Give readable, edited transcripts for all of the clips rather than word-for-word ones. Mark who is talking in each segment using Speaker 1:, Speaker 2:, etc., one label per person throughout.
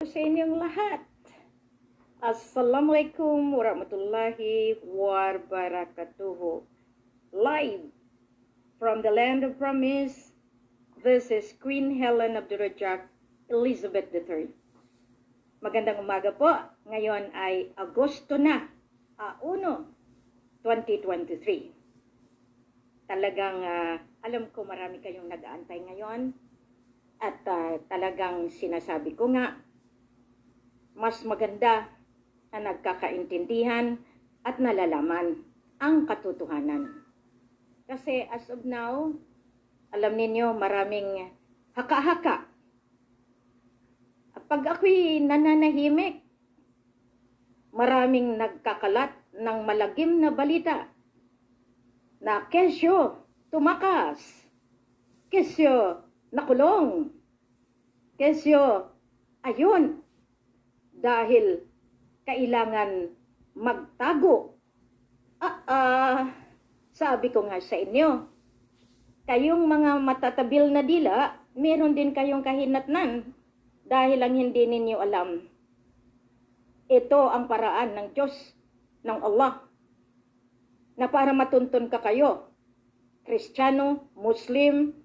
Speaker 1: Sa inyong lahat. Assalamualaikum warahmatullahi wabarakatuh. Live from the land of promise, this is Queen Helen Abdurrajak Elizabeth III. Magandang umaga po. Ngayon ay Agosto na, 1, 2023. Talagang alam ko marami kayong nag-aantay ngayon at talagang sinasabi ko nga, mas maganda na nagkakaintindihan at nalalaman ang katotohanan. Kasi as of now, alam ninyo maraming haka-haka. Pag ako'y nananahimik, maraming nagkakalat ng malagim na balita na kesyo tumakas, kesyo nakulong, kesyo ayun, dahil kailangan magtago. Sabi ko nga sa inyo, kayong mga matatabil na dila, meron din kayong kahinatnan dahil ang hindi ninyo alam. Ito ang paraan ng Diyos, ng Allah, na para matuntun ka kayo, Kristiyano, Muslim,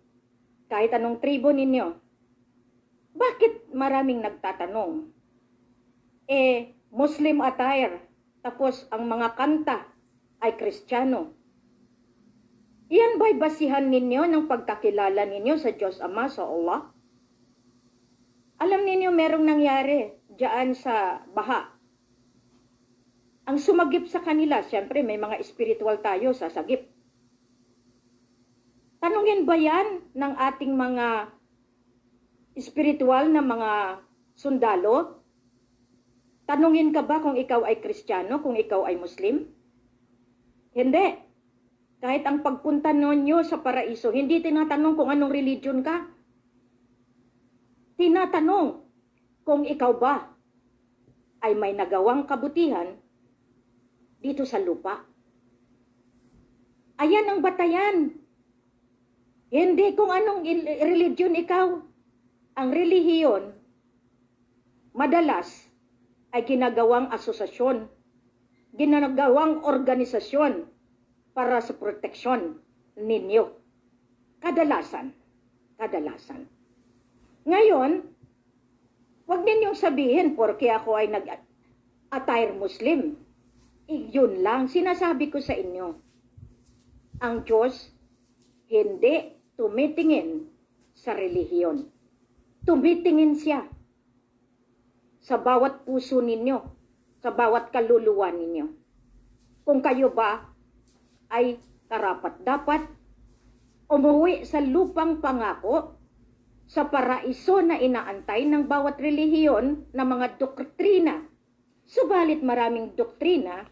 Speaker 1: kahit anong tribo ninyo. Bakit maraming nagtatanong? Muslim attire, tapos ang mga kanta ay Kristiyano. Iyan ba'y basihan ninyo ng pagkakilala ninyo sa Diyos Ama, sa Allah? Alam ninyo merong nangyari diyan sa baha. Ang sumagip sa kanila, siyempre may mga spiritual tayo sa sagip. Tanungin ba yan ng ating mga spiritual na mga sundalo? Tanungin ka ba kung ikaw ay Kristiyano, kung ikaw ay Muslim? Hindi. Kahit ang pagpunta ninyo sa paraiso, hindi tinatanong kung anong religion ka. Tinatanong kung ikaw ba ay may nagawang kabutihan dito sa lupa. Ayan ang batayan. Hindi kung anong religion ikaw. Ang relihiyon, madalas, ay ginagawang asosasyon, ginagawang organisasyon para sa proteksyon ninyo. Kadalasan. Ngayon, huwag ninyong sabihin porque ako ay nag-attire Muslim. Yun lang, sinasabi ko sa inyo. Ang Diyos hindi tumitingin sa relihiyon. Tumitingin siya sa bawat puso ninyo, sa bawat kaluluwa ninyo. Kung kayo ba ay karapat-dapat umuwi sa lupang pangako, sa paraiso na inaantay ng bawat relihiyon na mga doktrina. Subalit maraming doktrina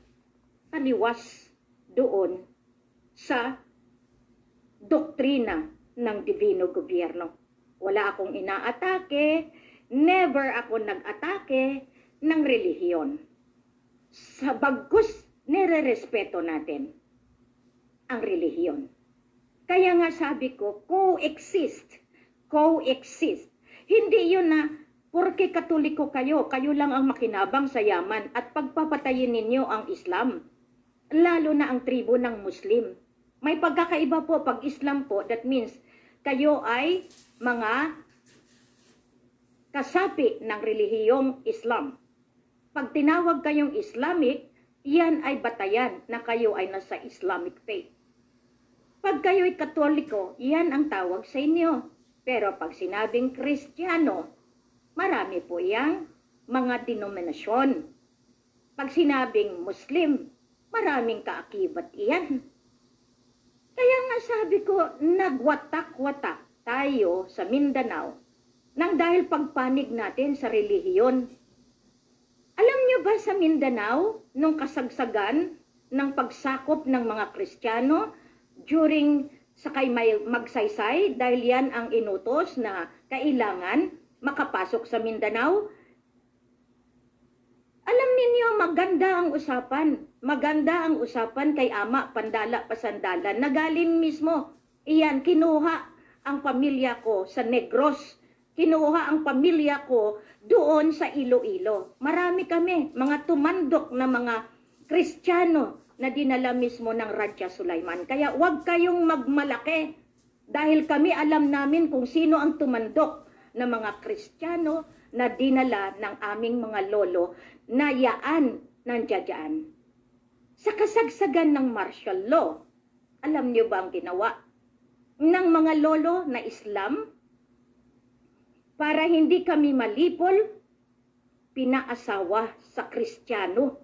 Speaker 1: taliwas doon sa doktrina ng Divino Gobyerno. Wala akong inaatake, never ako nag-atake ng relihiyon. Sa bagkus, nire-respeto natin ang relihiyon. Kaya nga sabi ko, coexist. Hindi yun na, porke Katoliko kayo, kayo lang ang makinabang sa yaman at pagpapatayin ninyo ang Islam. Lalo na ang tribo ng Muslim. May pagkakaiba po pag Islam po, that means kayo ay mga kasapi ng relihiyong Islam. Pag tinawag kayong Islamic, yan ay batayan na kayo ay nasa Islamic faith. Pag kayo ay Katoliko, yan ang tawag sa inyo. Pero pag sinabing Kristiyano, marami po yang mga denominasyon. Pag sinabing Muslim, maraming kaakibat iyan. Kaya nga sabi ko, nagwatak-watak tayo sa Mindanao nang dahil pagpanig natin sa relihiyon. Alam niyo ba sa Mindanao, nung kasagsagan ng pagsakop ng mga Kristiyano during sakay magsaysay, dahil yan ang inutos na kailangan makapasok sa Mindanao, alam ninyo, maganda ang usapan. Maganda ang usapan kay Ama Pandala Pasandalan na galing mismo. Iyan, kinuha ang pamilya ko sa Negros. kinuha ang pamilya ko doon sa Iloilo. Marami kami, mga tumandok na mga Kristiyano na dinala mismo ng Radya Sulaiman. Kaya huwag kayong magmalaki dahil kami alam namin kung sino ang tumandok na mga Kristiyano na dinala ng aming mga lolo na yaan nandiyan. Sa kasagsagan ng martial law, alam niyo ba ang ginawa ng mga lolo na Islam? Para hindi kami malipol, pinaasawa sa Kristiyano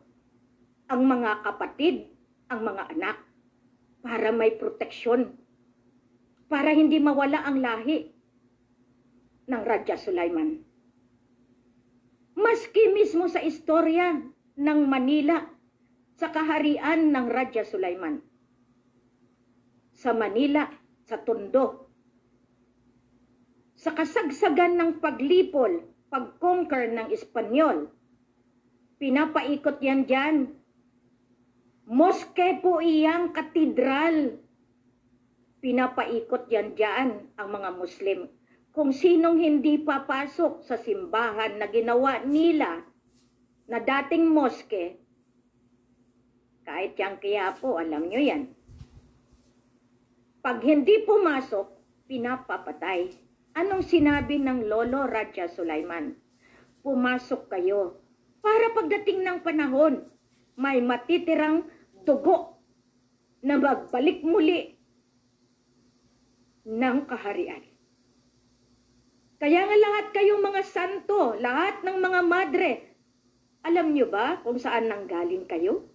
Speaker 1: ang mga kapatid, ang mga anak, para may proteksyon, para hindi mawala ang lahi ng Radya Sulaiman. Maski mismo sa istorya ng Manila, sa kaharian ng Radya Sulaiman, sa Manila, sa Tondo, sa kasagsagan ng paglipol, pag-conquer ng Espanyol, pinapaikot yan dyan. Moske po iyang katedral. Pinapaikot yan dyan ang mga Muslim. Kung sinong hindi papasok sa simbahan na ginawa nila na dating moske, kahit yang Quiapo, alam nyo yan. Pag hindi pumasok, pinapapatay. Anong sinabi ng Lolo Radya Sulaiman? Pumasok kayo para pagdating ng panahon, may matitirang dugo na magbalik muli ng kaharian. Kaya nga lahat kayong mga santo, lahat ng mga madre, alam nyo ba kung saan nanggaling kayo?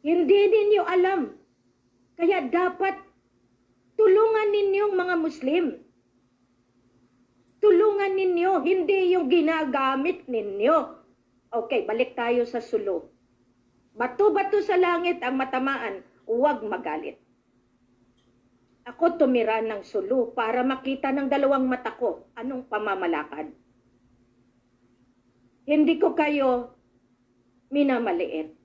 Speaker 1: Hindi ninyo alam. Kaya dapat tulungan ninyong mga Muslim. Tulungan ninyo, hindi yung ginagamit ninyo. Okay, balik tayo sa sulo. Bato-bato sa langit ang matamaan, huwag magalit. Ako tumira ng sulo para makita ng dalawang mata ko anong pamamalakad. Hindi ko kayo minamaliit.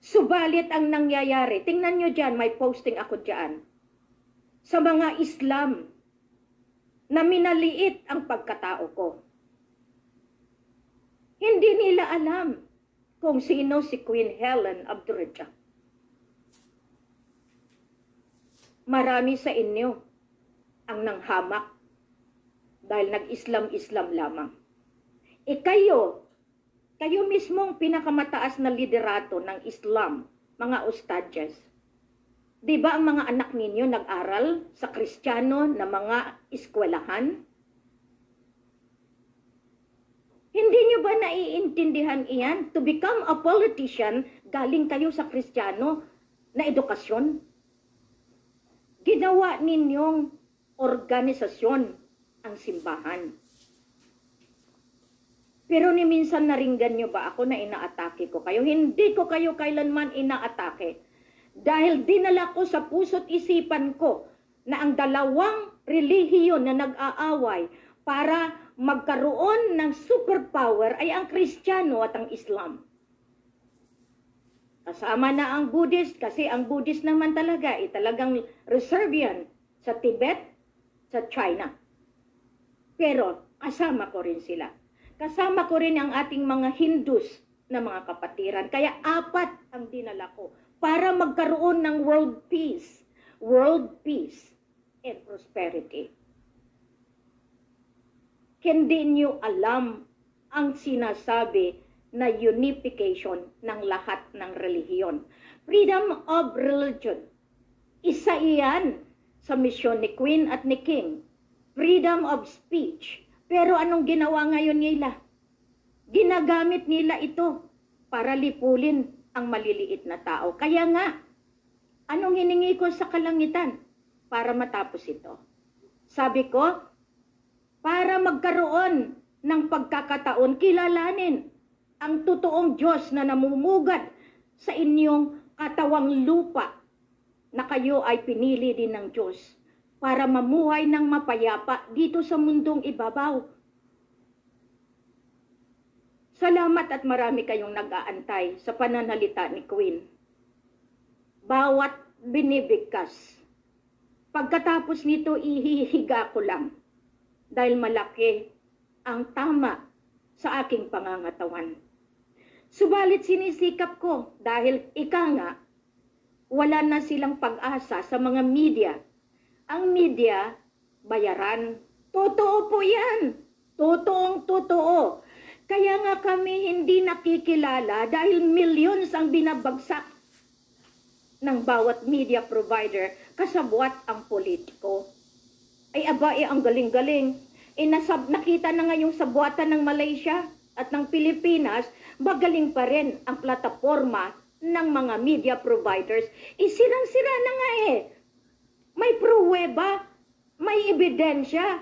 Speaker 1: Subalit ang nangyayari, tingnan nyo dyan, may posting ako dyan, sa mga Islam na minaliit ang pagkatao ko. Hindi nila alam kung sino si Queen Helen Abdurrahman. Marami sa inyo ang nanghamak dahil nag-Islam-Islam lamang. Kayo mismong pinakamataas na liderato ng Islam, mga ustadjas. Di ba ang mga anak ninyo nag-aral sa Kristiyano na mga eskwelahan? Hindi nyo ba naiintindihan iyan? To become a politician, galing kayo sa Kristiyano na edukasyon. Ginawa ninyong organisasyon ang simbahan. Pero ni minsan naringgan nyo ba ako na inaatake ko kayo? Hindi ko kayo kailanman inaatake. Dahil dinala ko sa puso't isipan ko na ang dalawang relihiyon na nag-aaway para magkaroon ng superpower ay ang Kristiyano at ang Islam. Kasama na ang Buddhist kasi ang Buddhist naman talaga ay talagang reserve yan sa Tibet, sa China. Pero kasama ko rin sila. Kasama ko rin ang ating mga Hindus na mga kapatiran. Kaya 4 ang dinala ko para magkaroon ng world peace and prosperity. Hindi nyo alam ang sinasabi na unification ng lahat ng relihiyon. Freedom of religion. Isa iyan sa misyon ni Queen at ni King. Freedom of speech. Pero anong ginawa ngayon nila? Ginagamit nila ito para lipulin ang maliliit na tao. Kaya nga, anong hiningi ko sa kalangitan para matapos ito? Sabi ko, para magkaroon ng pagkakataon, kilalanin ang totoong Diyos na namumugad sa inyong katawang lupa na kayo ay pinili din ng Diyos para mamuhay ng mapayapa dito sa mundong ibabaw. Salamat at marami kayong nag-aantay sa pananalita ni Queen. Bawat binibigkas. Pagkatapos nito, ihihiga ko lang dahil malaki ang tama sa aking pangangatawan. Subalit sinisikap ko dahil ika nga, wala na silang pag-asa sa mga media. Ang media, bayaran. Totoo po yan. Totoong totoo. Kaya nga kami hindi nakikilala dahil millions ang binabagsak ng bawat media provider kasabwat ang politiko. Ay aba, ang galing-galing. Nakita na ngayong sabwatan ng Malaysia at ng Pilipinas, magaling pa rin ang plataforma ng mga media providers. Sirang-sira na nga eh. May pruweba, may ebidensya,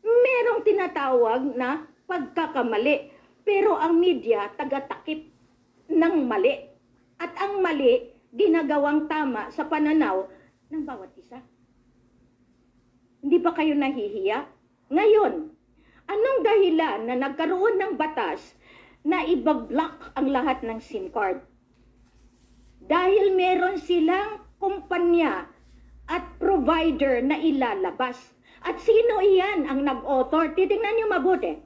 Speaker 1: merong tinatawag na pagkakamali. Pero ang media taga-takip ng mali. At ang mali, ginagawang tama sa pananaw ng bawat isa. Hindi ba kayo nahihiya? Ngayon, anong dahilan na nagkaroon ng batas na ibablock ang lahat ng SIM card? Dahil meron silang kumpanya at provider na ilalabas. At sino iyan ang nag-author? Titingnan niyo mabuti.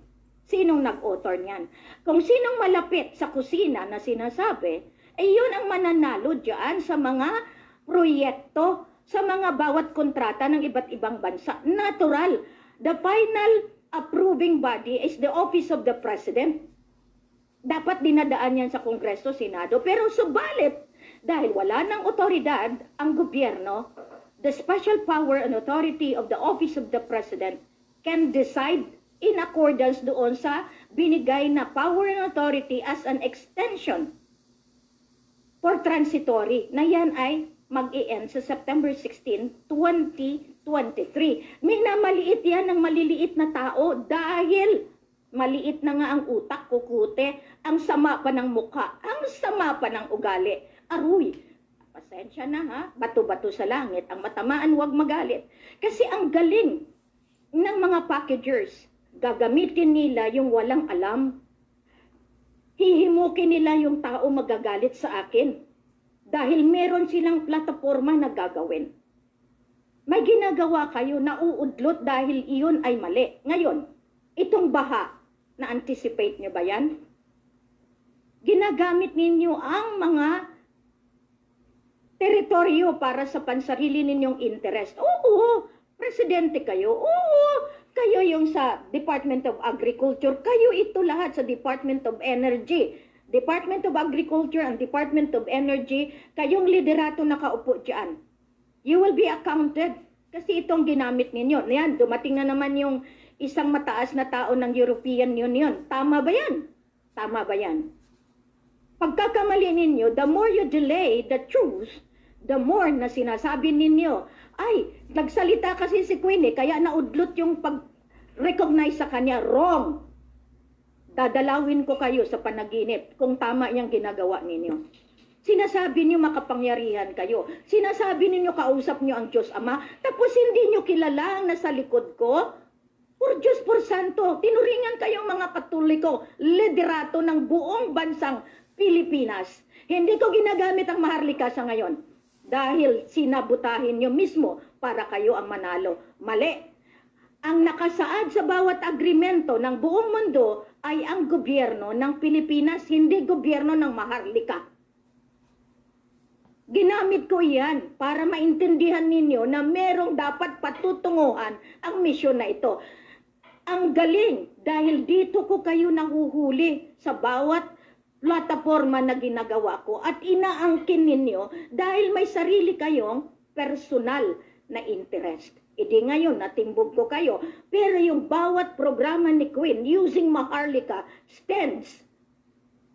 Speaker 1: Sinong nag-author niyan? Kung sinong malapit sa kusina na sinasabi, yun ang mananalo dyan sa mga proyekto, sa mga bawat kontrata ng iba't ibang bansa. Natural. The final approving body is the Office of the President. Dapat dinadaan yan sa Kongreso, Senado. Pero subalit, dahil wala ng otoridad ang gobyerno, the special power and authority of the Office of the President can decide in accordance doon sa binigay na power and authority as an extension for transitory, na yan ay mag-i-end sa September 16, 2023. Minamaliit yan ng maliliit na tao dahil maliit na nga ang utak, kukute, ang sama pa ng mukha, ang sama pa ng ugali. Aruy, pasensya na ha, bato-bato sa langit, ang matamaan huwag magalit. Kasi ang galing ng mga packagers, gagamitin nila yung walang alam. Hihimukin nila yung tao magagalit sa akin dahil meron silang plataforma na gagawin. May ginagawa kayo na uudlot dahil iyon ay mali. Ngayon, itong baha, na-anticipate nyo ba yan? Ginagamit ninyo ang mga teritoryo para sa pansarili ninyong interest. Oo, presidente kayo. Oo, kayo yung sa Department of Agriculture. Kayo ito lahat sa Department of Energy. Department of Agriculture and Department of Energy, kayong liderato nakaupo dyan. You will be accounted. Kasi itong ginamit ninyo. Yan, dumating na naman yung isang mataas na tao ng European Union. Tama ba yan? Tama ba yan? Pagkakamali ninyo, the more you delay the truth, the more na sinasabi ninyo, ay, nagsalita kasi si Queenie, kaya naudlot yung pag-recognize sa kanya. Wrong. Dadalawin ko kayo sa panaginip kung tama yung ginagawa ninyo. Sinasabi niyo makapangyarihan kayo. Sinasabi ninyo kausap niyo ang Diyos Ama. Tapos hindi niyo kilala ang nasa likod ko. Por Diyos, por Santo, tinuringan kayong mga Katoliko, liderato ng buong bansang Pilipinas. Hindi ko ginagamit ang maharlika sa ngayon. Dahil sinabutahin niyo mismo para kayo ang manalo. Mali. Ang nakasaad sa bawat agrimento ng buong mundo ay ang gobyerno ng Pilipinas, hindi gobyerno ng maharlika. Ginamit ko yan para maintindihan ninyo na merong dapat patutunguhan ang misyon na ito. Ang galing dahil dito ko kayo nahuhuli sa bawat plataforma na ginagawa ko at inaangkin ninyo dahil may sarili kayong personal na interest. Hindi ngayon natimbog ko kayo, pero yung bawat programa ni Queen using Maharlika stands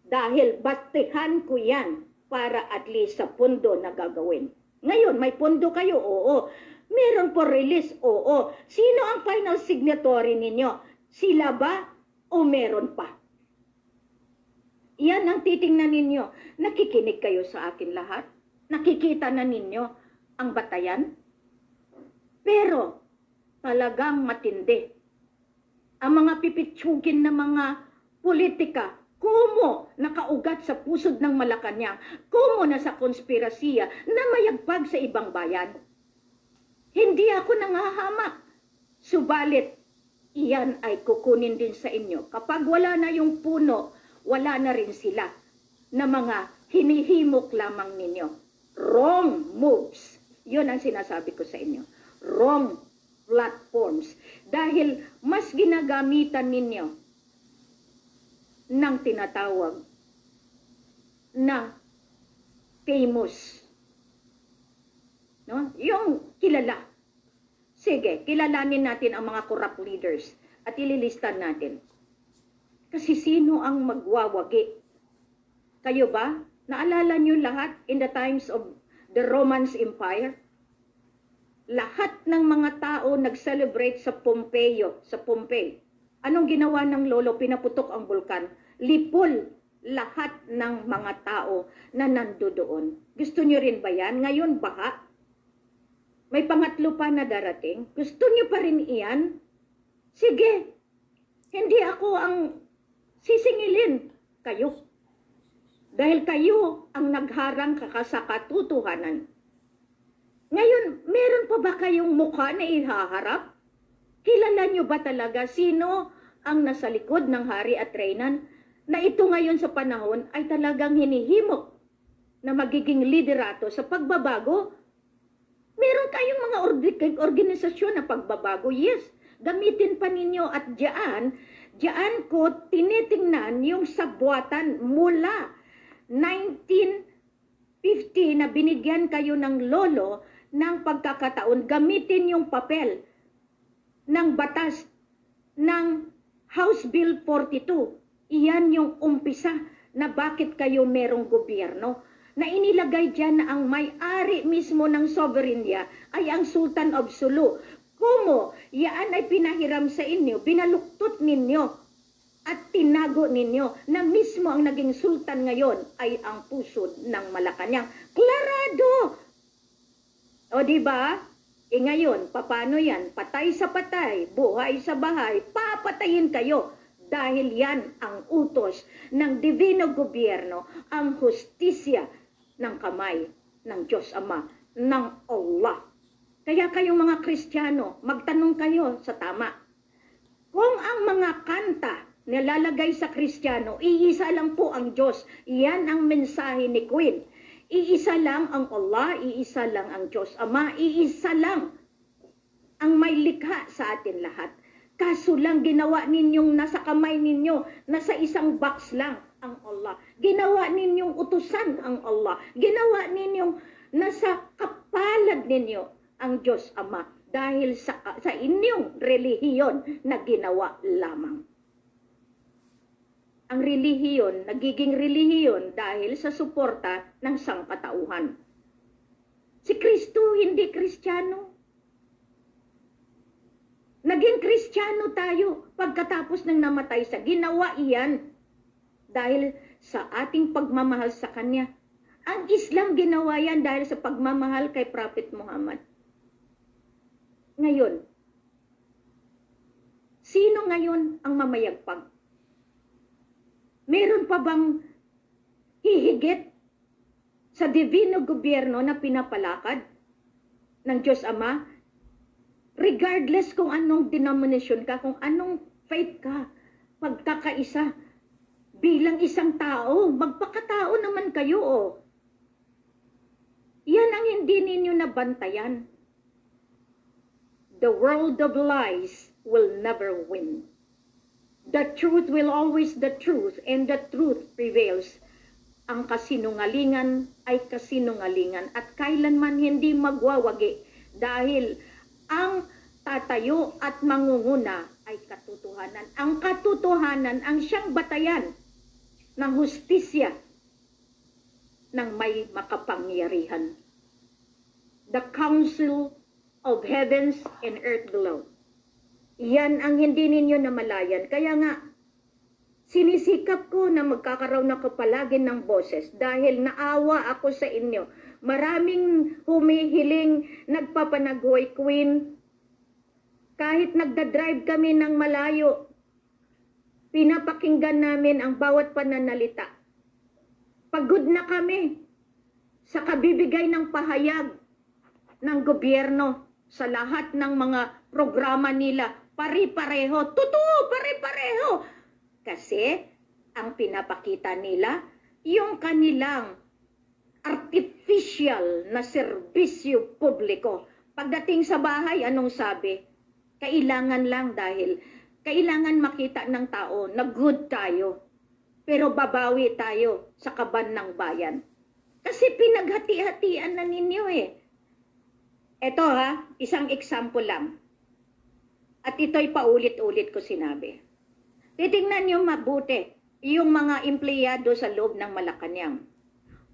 Speaker 1: dahil bastihan ko yan para at least sa pondo na gagawin. Ngayon, may pondo kayo? Oo. Meron po release? Oo. Sino ang final signatory ninyo? Sila ba o meron pa? Yan ang titingnan ninyo. Nakikinig kayo sa akin lahat? Nakikita na ninyo ang batayan? Pero talagang matindi. Ang mga pipitsugin na mga politika, kumo nakaugat sa pusod ng Malacanang, kumo na sa konspirasiya na mayagpag sa ibang bayan. Hindi ako nangahamak. Subalit, iyan ay kukunin din sa inyo. Kapag wala na yung puno, wala na rin sila na mga hinihimok lamang ninyo. Wrong moves. Yun ang sinasabi ko sa inyo. Wrong platforms. Dahil mas ginagamitan ninyo ng tinatawag na famous. No? Yung kilala. Sige, kilalanin natin ang mga corrupt leaders at ililistan natin. Kasi sino ang magwawagi? Kayo ba? Naalala niyo lahat in the times of the Roman Empire? Lahat ng mga tao nag-celebrate sa Pompeii. Anong ginawa ng lolo? Pinaputok ang bulkan. Lipol lahat ng mga tao na nandoon. Gusto niyo rin ba yan? Ngayon, baha. May pangatlo pa na darating. Gusto niyo pa rin iyan? Sige. Hindi ako ang sisingilin. Kayo. Dahil kayo ang nagharang sa katotohanan. Ngayon, meron pa ba kayong mukha na ihaharap? Kilala niyo ba talaga sino ang nasa likod ng hari at reynan na ito ngayon sa panahon ay talagang hinihimok na magiging liderato sa pagbabago? Meron kayong mga organisasyon na pagbabago, yes. Gamitin pa ninyo at diyan ko tinitingnan yung sabuatan mula 1950 na binigyan kayo ng lolo ng pagkakataon. Gamitin yung papel ng batas ng House Bill 42. Iyan yung umpisa na bakit kayo merong gobyerno. Na inilagay dyan na ang may-ari mismo ng sovereignty ay ang Sultan of Sulu. Kumo, yan ay pinahiram sa inyo, binaluktot ninyo at tinago ninyo na mismo ang naging sultan ngayon ay ang pusod ng Malacanang. Klarado! O diba? E ngayon, paano yan? Patay sa patay, buhay sa bahay, papatayin kayo. Dahil yan ang utos ng divino gobyerno, ang hustisya ng kamay ng Diyos Ama, ng Allah. Kaya kayong mga Kristiyano, magtanong kayo sa tama. Kung ang mga kanta nilalagay sa Kristiyano, iisa lang po ang Diyos. Iyan ang mensahe ni Queen. Iisa lang ang Allah, iisa lang ang Diyos Ama, iisa lang ang may likha sa atin lahat. Kaso lang ginawa ninyong nasa kamay ninyo, nasa isang box lang ang Allah. Ginawa ninyong utusan ang Allah. Ginawa ninyong nasa kapalad ninyo ang Diyos Ama dahil sa inyong relihiyon na ginawa lamang. Ang relihiyon, nagiging relihiyon dahil sa suporta ng sangkatauhan. Si Kristo hindi Kristiyano. Naging Kristiyano tayo pagkatapos ng namatay sa ginawa iyan dahil sa ating pagmamahal sa Kanya. Ang Islam ginawa yan dahil sa pagmamahal kay Prophet Muhammad. Ngayon, sino ngayon ang mamayagpag? Meron pa bang hihigit sa divino gobyerno na pinapalakad ng Diyos Ama? Regardless kung anong denomination ka, kung anong faith ka, pagkakaisa, bilang isang tao, magpakatao naman kayo, oh. Yan ang hindi ninyo nabantayan. The world of lies will never win. The truth will always the truth, and the truth prevails. Ang kasinungalingan ay kasinungalingan at kailanman hindi magwawagi dahil ang tatayo at mangunguna ay katotohanan. Ang katotohanan ang siyang batayan ng hustisya ng may makapangyarihan. The council of heavens and earth below. Yan ang hindi ninyo namalayan. Kaya nga, sinisikap ko na magkakaroon ako palagi ng boses dahil naawa ako sa inyo. Maraming humihiling, nagpapanaghoy, Queen. Kahit nagdadrive kami ng malayo, pinapakinggan namin ang bawat pananalita. Pagod na kami sa kabibigay ng pahayag ng gobyerno sa lahat ng mga programa nila pare-pareho. Totoo, pare-pareho. Kasi ang pinapakita nila, yung kanilang artificial na serbisyo publiko. Pagdating sa bahay, anong sabi? Kailangan lang dahil kailangan makita ng tao na good tayo. Pero babawi tayo sa kaban ng bayan. Kasi pinaghati-hatian na ninyo eh. Ito isang example lang. At ito'y paulit-ulit ko sinabi. Titingnan niyo mabuti yung mga empleyado sa loob ng Malacanang.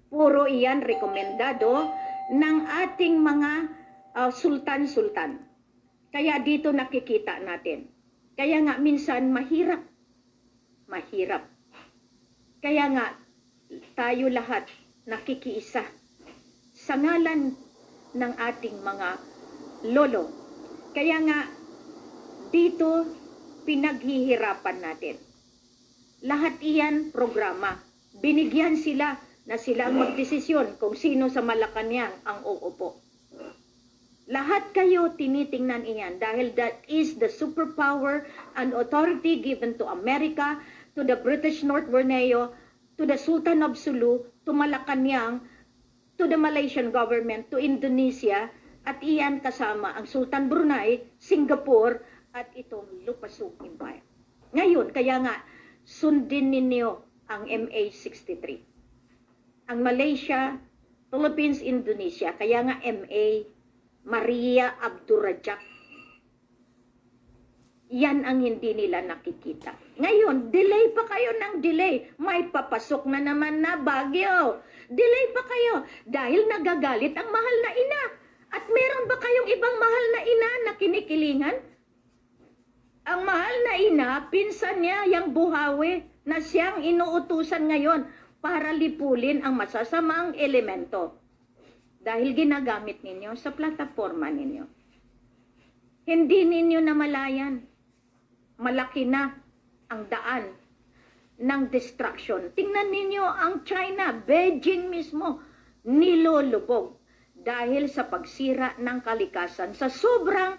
Speaker 1: Puro iyan rekomendado ng ating mga sultan-sultan. Kaya dito nakikita natin. Kaya nga minsan mahirap. Mahirap. Kaya nga tayo lahat nakikiisa sa ngalan ng ating mga lolo. Kaya nga dito pinaghihirapan natin. Lahat iyan programa. Binigyan sila na sila magdesisyon kung sino sa Malacanang ang uupo. Lahat kayo tinitingnan iyan dahil that is the superpower and authority given to America, to the British North Borneo, to the Sultan of Sulu, to Malacanang, to the Malaysian government, to Indonesia, at iyan kasama ang Sultan Brunei, Singapore, at itong Lupasug Empire. Ngayon, kaya nga, sundin ninyo ang MA63. Ang Malaysia, Philippines, Indonesia, kaya nga MA, Maria Abdurrajak. Yan ang hindi nila nakikita. Ngayon, delay pa kayo ng delay. May papasok na naman na Baguio. Delay pa kayo dahil nagagalit ang mahal na ina. At meron ba kayong ibang mahal na ina na kinikilingan? Ang mahal na ina, pinsan niya yung Buhawi na siyang inuutusan ngayon para lipulin ang masasamang elemento. Dahil ginagamit ninyo sa plataforma ninyo. Hindi ninyo namalayan. Malaki na ang daan ng destruction. Tingnan ninyo ang China, Beijing mismo, nilolubog dahil sa pagsira ng kalikasan sa sobrang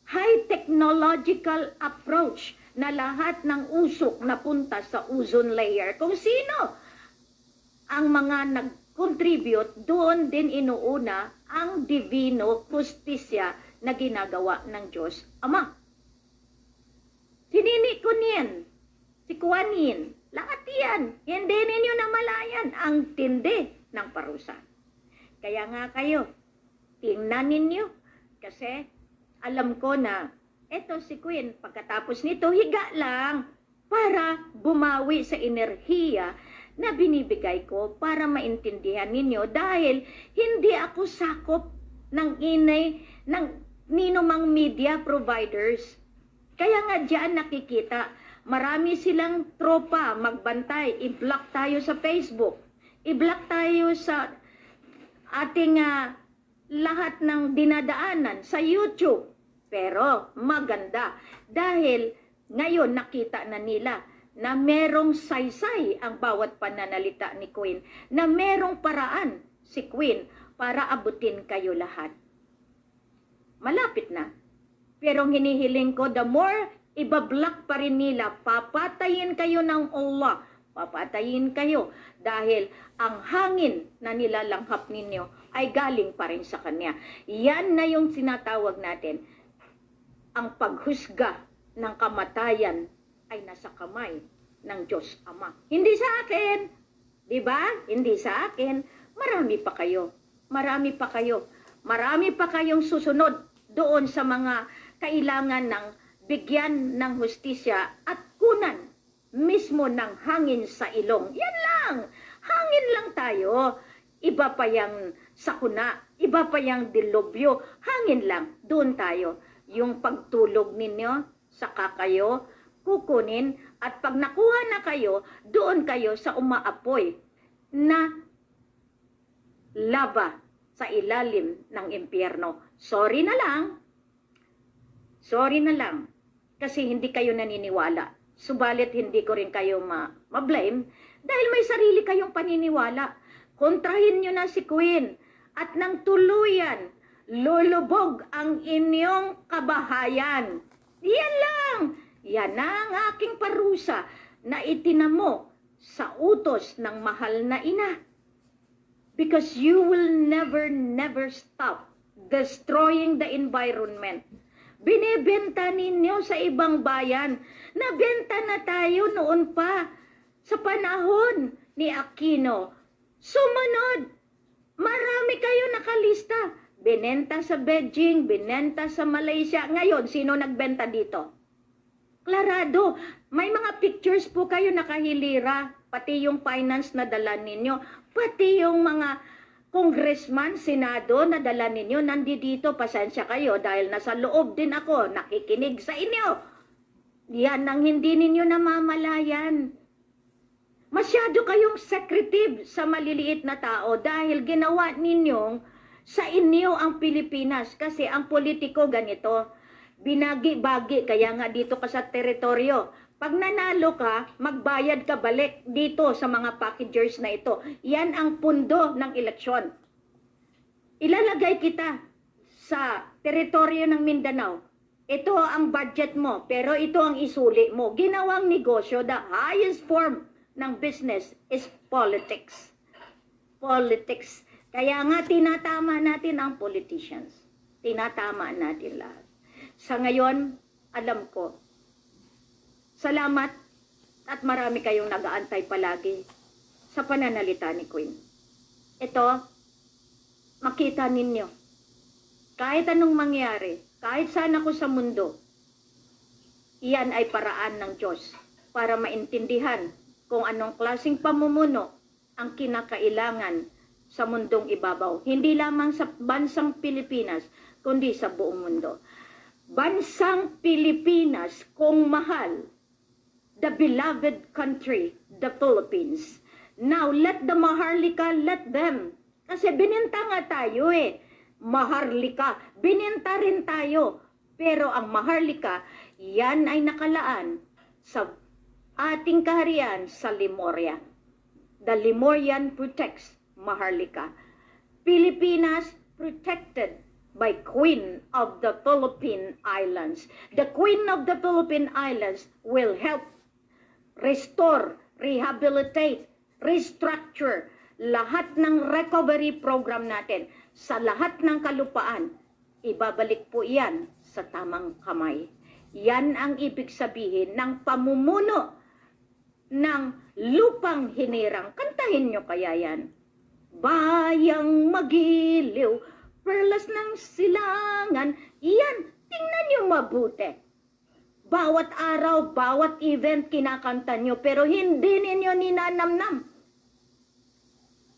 Speaker 1: high technological approach na lahat ng usok napunta sa ozone layer. Kung sino ang mga nag-contribute, doon din inuuna ang divino justisya na ginagawa ng Diyos Ama. Sinini ko niyan, si Kuanin, lahat yan, hindi ninyo namalayan ang tindi ng parusa. Kaya nga kayo, tingnan ninyo, kasi alam ko na, eto si Queen, pagkatapos nito, higa lang para bumawi sa enerhiya na binibigay ko para maintindihan ninyo dahil hindi ako sakop ng ninumang media providers. Kaya nga diyan nakikita, marami silang tropa magbantay, i-block tayo sa Facebook, i-block tayo sa ating lahat ng dinadaanan sa YouTube. Pero maganda dahil ngayon nakita na nila na merong saysay ang bawat pananalita ni Queen, na merong paraan si Queen para abutin kayo lahat. Malapit na. Pero hinihiling ko, the more ibablock pa rin nila, papatayin kayo ng Allah, papatayin kayo dahil ang hangin na nilalanghap ninyo ay galing pa rin sa Kanya. Yan na yung sinatawag natin, ang paghusga ng kamatayan ay nasa kamay ng Diyos Ama. Hindi sa akin, di ba? Hindi sa akin. Marami pa kayo. Marami pa kayo. Marami pa kayong susunod doon sa mga kailangan ng bigyan ng hustisya at kunan mismo ng hangin sa ilong. Yan lang. Hangin lang tayo. Iba pa yung sakuna. Iba pa yung dilubyo. Hangin lang. Doon tayo. Yung pagtulog ninyo, saka kayo kukunin at pag nakuha na kayo, doon kayo sa umaapoy na lava sa ilalim ng impyerno. Sorry na lang. Sorry na lang. Kasi hindi kayo naniniwala. Subalit hindi ko rin kayo ma-blame dahil may sarili kayong paniniwala. Kontrahin nyo na si Queen at nang tuluyan, lulubog ang inyong kabahayan. Yan lang. Yan ang aking parusa na itinamo sa utos ng mahal na ina. Because you will never stop destroying the environment. Binibenta ninyo sa ibang bayan. Nabenta na tayo noon pa sa panahon ni Aquino. Sumunod, marami kayo nakalista. Binenta sa Beijing, binenta sa Malaysia. Ngayon, sino nagbenta dito? Klarado, may mga pictures po kayo nakahilira, pati yung finance na dala ninyo, pati yung mga congressman, senado na dala ninyo, nandito, pasensya kayo dahil nasa loob din ako, nakikinig sa inyo. Yan ang hindi ninyo namamalayan. Masyado kayong secretive sa maliliit na tao dahil ginawa ninyong sa inyo ang Pilipinas. Kasi ang politiko ganito, binagi-bagi, kaya nga dito ka sa teritoryo. Pag nanalo ka, magbayad ka balik dito sa mga packagers na ito. Yan ang pundo ng eleksyon. Ilalagay kita sa teritoryo ng Mindanao. Ito ang budget mo, pero ito ang isuli mo. Ginawang negosyo, the highest form ng business is politics. Politics. Kaya nga tinatama natin ang politicians. Tinatama natin lahat. Sa ngayon, alam ko, salamat at marami kayong nag-aantay palagi sa pananalita ni Queen. Ito, makita ninyo, kahit anong mangyari, kahit saan ako sa mundo, iyan ay paraan ng Diyos para maintindihan kung anong klaseng pamumuno ang kinakailangan sa mundong ibabaw. Hindi lamang sa bansang Pilipinas, kundi sa buong mundo. Bansang Pilipinas kung mahal, the beloved country, the Philippines. Now, let the Maharlika, let them. Kasi bininta nga tayo eh. Maharlika, bininta rin tayo. Pero ang Maharlika, yan ay nakalaan sa ating kaharian sa Lemuria. The Lemurian protects Maharlika. Pilipinas protected by Queen of the Philippine Islands. The Queen of the Philippine Islands will help restore, rehabilitate, restructure lahat ng recovery program natin sa lahat ng kalupaan. Ibabalik po yan sa tamang kamay. Yan ang ibig sabihin ng pamumuno ng lupang hinirang. Kantahin nyo kaya yan. Bayang magiliw, perlas ng silangan. Yan, tingnan nyo mabuti. Bawat araw, bawat event kinakanta nyo, pero hindi ninyo ninanamnam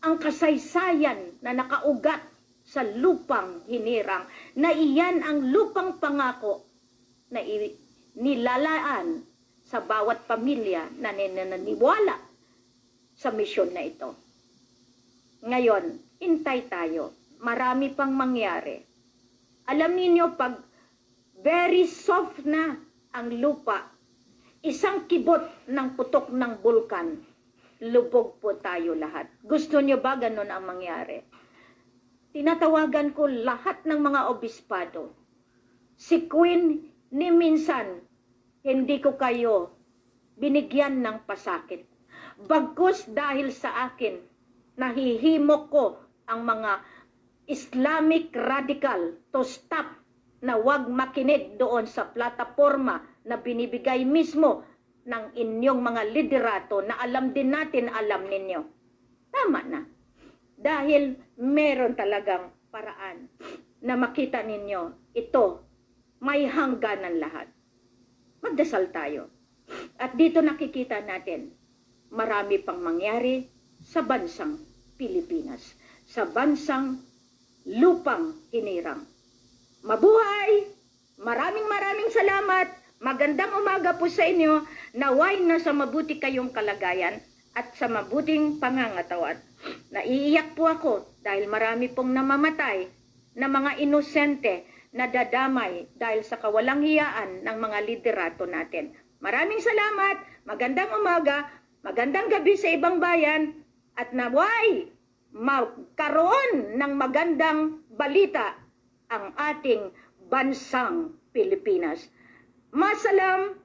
Speaker 1: ang kasaysayan na nakaugat sa lupang hinirang, na iyan ang lupang pangako na nilalaan sa bawat pamilya na naniniwala sa misyon na ito. Ngayon, intay tayo. Marami pang mangyari. Alam niyo, pag very soft na ang lupa, isang kibot ng putok ng bulkan, lubog po tayo lahat. Gusto niyo ba ganun ang mangyari? Tinatawagan ko lahat ng mga obispado. Si Queen, ni minsan, hindi ko kayo binigyan ng pasakit. Bagkus dahil sa akin, nahihimok ko ang mga Islamic radical to stop na wag makinig doon sa plataforma na binibigay mismo ng inyong mga liderato na alam din natin, alam ninyo. Tama na. Dahil meron talagang paraan na makita ninyo, ito, may hangganan lahat. Magdasal tayo. At dito nakikita natin, marami pang mangyari sa bansang Pilipinas, sa bansang lupang hinirang. Mabuhay! Maraming salamat. Magandang umaga po sa inyo. Naway na sa mabuti kayong kalagayan at sa mabuting pangangatawan. Naiiyak po ako dahil marami pong namamatay na mga inosente na dadamay dahil sa kawalang hiyaan ng mga liderato natin. Maraming salamat. Magandang umaga. Magandang gabi sa ibang bayan. At naway magkaroon ng magandang balita ang ating bansang Pilipinas. Masalam,